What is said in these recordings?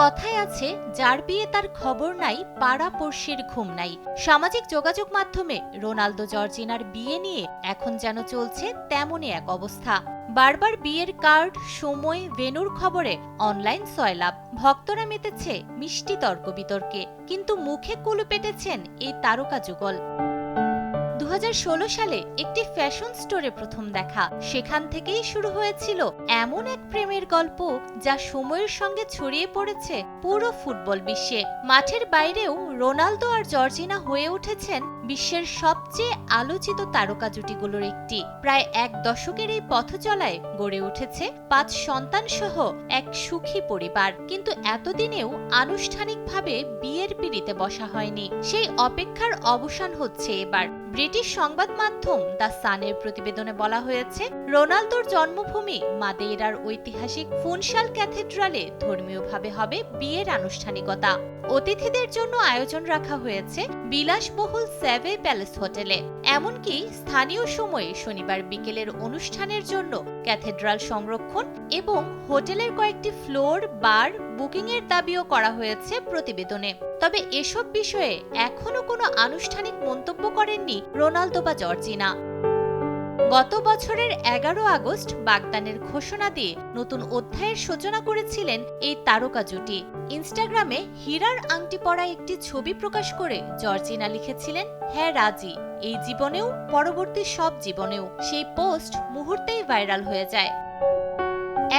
কথায় আছে, যার বিয়ে তার খবর নাই, পাড়া পড়শির ঘুম নাই। সামাজিক যোগাযোগ মাধ্যমে রোনালদো জর্জিনার বিয়ে নিয়ে এখন যেন চলছে তেমনই এক অবস্থা। বারবার বিয়ের কার্ড, সময়, ভেন্যুর খবরে অনলাইন সয়লাভ। ভক্তরা মেতেছে মিষ্টি তর্ক বিতর্কে, কিন্তু মুখে কুলু পেটেছেন এই তারকা যুগল। 2016 সালে একটি ফ্যাশন স্টোরে প্রথম দেখা, সেখান থেকেই শুরু হয়েছিল এমন এক প্রেমের গল্প যা সময়ের সঙ্গে ছড়িয়ে পড়েছে পুরো ফুটবল বিশ্বে। মাঠের বাইরেও রোনালদো আর জর্জিনা হয়ে উঠেছেন বিশ্বের সবচেয়ে আলোচিত তারকা জুটিগুলোর একটি। প্রায় এক দশকের এই পথ চলায় গড়ে উঠেছে 5 সন্তান সহ এক সুখী পরিবার। কিন্তু এতদিনেও আনুষ্ঠানিকভাবে বিয়ের পিঁড়িতে বসা হয়নি। সেই অপেক্ষার অবসান হচ্ছে এবার। ব্রিটিশ সংবাদ মাধ্যম দ্য সানের প্রতিবেদনে বলা হয়েছে, রোনালদোর জন্মভূমি মাদেইরার ঐতিহাসিক ফুনশাল ক্যাথেড্রালে ধর্মীয়ভাবে হবে বিয়ের আনুষ্ঠানিকতা। অতিথিদের জন্য আয়োজন রাখা হয়েছে বিলাসবহুল সেভে প্যালেস হোটেলে। এমনকি স্থানীয় সময়ে শনিবার বিকেলের অনুষ্ঠানের জন্য ক্যাথেড্রাল সংরক্ষণ এবং হোটেলের কয়েকটি ফ্লোর বার বুকিং এর দাবিও করা হয়েছে প্রতিবেদনে। তবে এসব বিষয়ে এখনো কোনো আনুষ্ঠানিক মন্তব্য করেননি রোনালদো বা জর্জিনা। গত বছরের 11 আগস্ট বাগদানের ঘোষণা দিয়ে নতুন অধ্যায়ের সূচনা করেছিলেন এই তারকা জুটি। ইনস্টাগ্রামে হীরার আংটি পরা একটি ছবি প্রকাশ করে জর্জিনা লিখেছিলেন, হ্যাঁ রাজি, এই জীবনেও, পরবর্তী সব জীবনেও। সেই পোস্ট মুহূর্তেই ভাইরাল হয়ে যায়।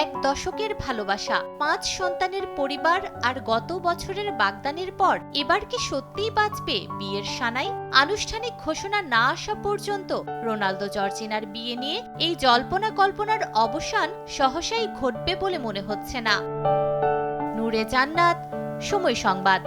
এক দশকের ভালোবাসা, 5 সন্তানের পরিবার আর গত বছরের বাগদানের পর এবার কি সত্যিই বাঁচবে বিয়ের সানাই? আনুষ্ঠানিক ঘোষণা না আসা পর্যন্ত রোনালদো জর্জিনার বিয়ে নিয়ে এই জল্পনা কল্পনার অবসান সহসাই ঘটবে বলে মনে হচ্ছে না। নূরে জান্নাত, সময় সংবাদ।